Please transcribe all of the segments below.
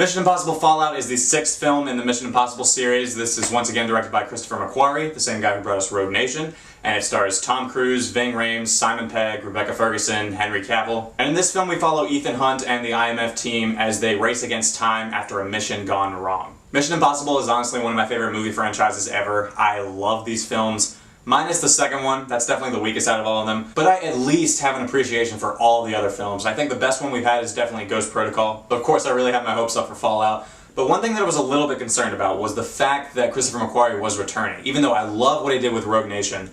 Mission Impossible Fallout is the 6th film in the Mission Impossible series. This is once again directed by Christopher McQuarrie, the same guy who brought us Rogue Nation, and it stars Tom Cruise, Ving Rhames, Simon Pegg, Rebecca Ferguson, Henry Cavill. And in this film we follow Ethan Hunt and the IMF team as they race against time after a mission gone wrong. Mission Impossible is honestly one of my favorite movie franchises ever. I love these films. Minus the second one, that's definitely the weakest out of all of them, but I at least have an appreciation for all the other films. I think the best one we've had is definitely Ghost Protocol, but of course I really have my hopes up for Fallout. But one thing that I was a little bit concerned about was the fact that Christopher McQuarrie was returning. Even though I love what he did with Rogue Nation,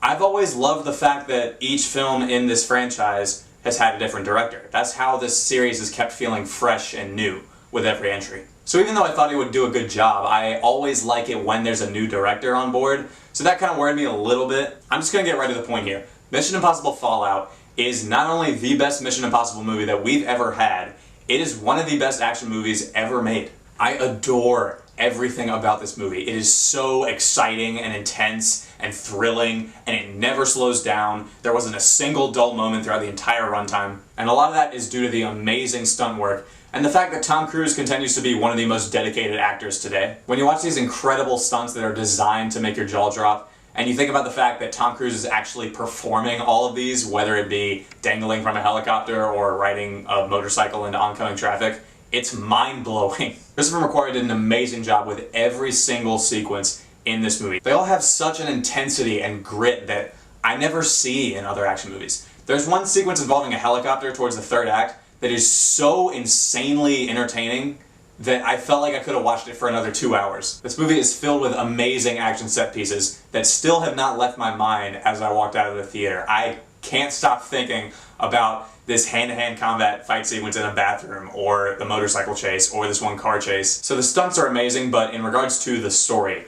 I've always loved the fact that each film in this franchise has had a different director. That's how this series has kept feeling fresh and new with every entry. So even though I thought he would do a good job, I always like it when there's a new director on board, so that kind of worried me a little bit. I'm just going to get right to the point here. Mission Impossible Fallout is not only the best Mission Impossible movie that we've ever had, it is one of the best action movies ever made. I adore everything about this movie. It is so exciting and intense and thrilling, and it never slows down. There wasn't a single dull moment throughout the entire runtime, and a lot of that is due to the amazing stunt work and the fact that Tom Cruise continues to be one of the most dedicated actors today. When you watch these incredible stunts that are designed to make your jaw drop, and you think about the fact that Tom Cruise is actually performing all of these, whether it be dangling from a helicopter or riding a motorcycle into oncoming traffic, it's mind-blowing. Christopher McQuarrie did an amazing job with every single sequence in this movie. They all have such an intensity and grit that I never see in other action movies. There's one sequence involving a helicopter towards the third act that is so insanely entertaining that I felt like I could have watched it for another 2 hours. This movie is filled with amazing action set pieces that still have not left my mind as I walked out of the theater. I can't stop thinking about this hand-to-hand combat fight sequence in a bathroom, or the motorcycle chase, or this one car chase. So the stunts are amazing, but in regards to the story,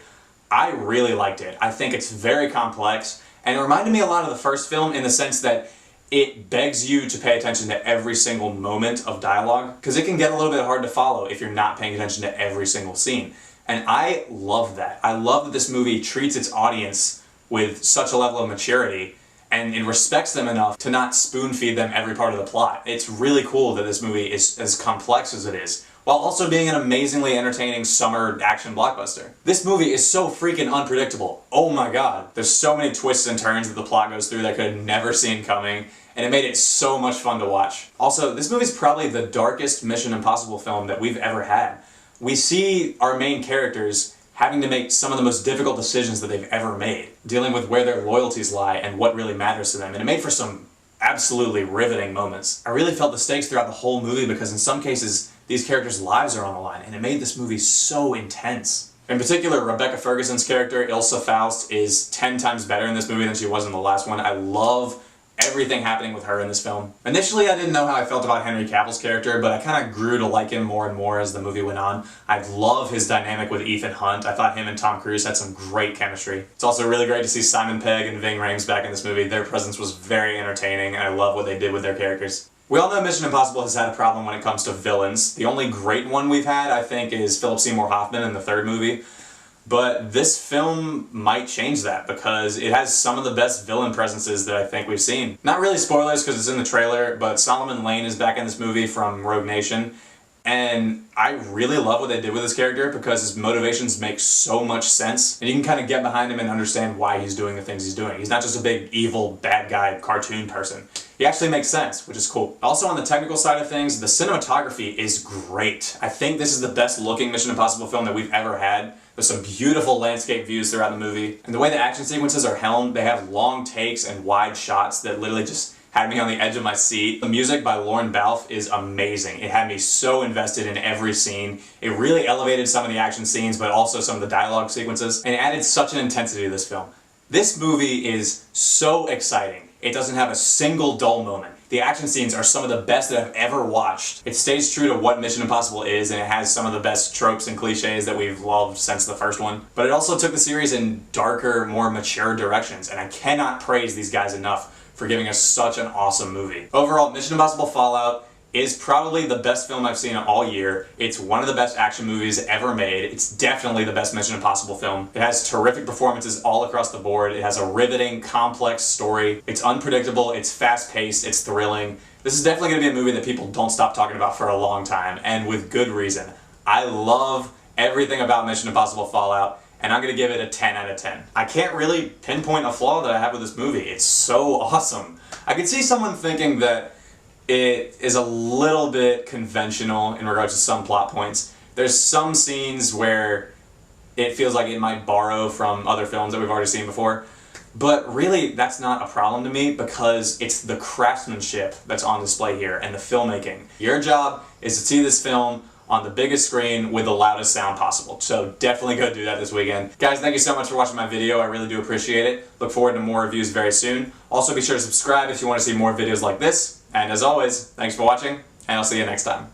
I really liked it. I think it's very complex, and it reminded me a lot of the first film in the sense that it begs you to pay attention to every single moment of dialogue, because it can get a little bit hard to follow if you're not paying attention to every single scene. And I love that. I love that this movie treats its audience with such a level of maturity, and it respects them enough to not spoon-feed them every part of the plot. It's really cool that this movie is as complex as it is, while also being an amazingly entertaining summer action blockbuster. This movie is so freaking unpredictable. Oh my god. There's so many twists and turns that the plot goes through that I could have never seen coming, and it made it so much fun to watch. Also, this movie's probably the darkest Mission Impossible film that we've ever had. We see our main characters having to make some of the most difficult decisions that they've ever made, dealing with where their loyalties lie and what really matters to them, and it made for some absolutely riveting moments. I really felt the stakes throughout the whole movie because in some cases, these characters' lives are on the line, and it made this movie so intense. In particular, Rebecca Ferguson's character, Ilsa Faust, is 10 times better in this movie than she was in the last one. I love everything happening with her in this film. Initially, I didn't know how I felt about Henry Cavill's character, but I kind of grew to like him more and more as the movie went on. I love his dynamic with Ethan Hunt. I thought him and Tom Cruise had some great chemistry. It's also really great to see Simon Pegg and Ving Rhames back in this movie. Their presence was very entertaining, and I love what they did with their characters. We all know Mission Impossible has had a problem when it comes to villains. The only great one we've had, I think, is Philip Seymour Hoffman in the third movie. But this film might change that because it has some of the best villain presences that I think we've seen. Not really spoilers because it's in the trailer, but Solomon Lane is back in this movie from Rogue Nation. And I really love what they did with his character because his motivations make so much sense. And you can kind of get behind him and understand why he's doing the things he's doing. He's not just a big, evil, bad guy cartoon person. He actually makes sense, which is cool. Also on the technical side of things, the cinematography is great. I think this is the best looking Mission Impossible film that we've ever had. There's some beautiful landscape views throughout the movie. And the way the action sequences are helmed, they have long takes and wide shots that literally just had me on the edge of my seat. The music by Lorne Balfe is amazing. It had me so invested in every scene. It really elevated some of the action scenes, but also some of the dialogue sequences, and it added such an intensity to this film. This movie is so exciting. It doesn't have a single dull moment. The action scenes are some of the best that I've ever watched. It stays true to what Mission Impossible is, and it has some of the best tropes and cliches that we've loved since the first one. But it also took the series in darker, more mature directions, and I cannot praise these guys enough for giving us such an awesome movie. Overall, Mission Impossible Fallout is probably the best film I've seen all year. It's one of the best action movies ever made. It's definitely the best Mission Impossible film. It has terrific performances all across the board. It has a riveting, complex story. It's unpredictable, it's fast-paced, it's thrilling. This is definitely going to be a movie that people don't stop talking about for a long time, and with good reason. I love everything about Mission Impossible Fallout, and I'm gonna give it a 10 out of 10. I can't really pinpoint a flaw that I have with this movie. It's so awesome. I could see someone thinking that it is a little bit conventional in regards to some plot points. There's some scenes where it feels like it might borrow from other films that we've already seen before, but really that's not a problem to me because it's the craftsmanship that's on display here and the filmmaking. Your job is to see this film on the biggest screen with the loudest sound possible. So definitely go do that this weekend. Guys, thank you so much for watching my video. I really do appreciate it. Look forward to more reviews very soon. Also be sure to subscribe if you want to see more videos like this. And as always, thanks for watching, and I'll see you next time.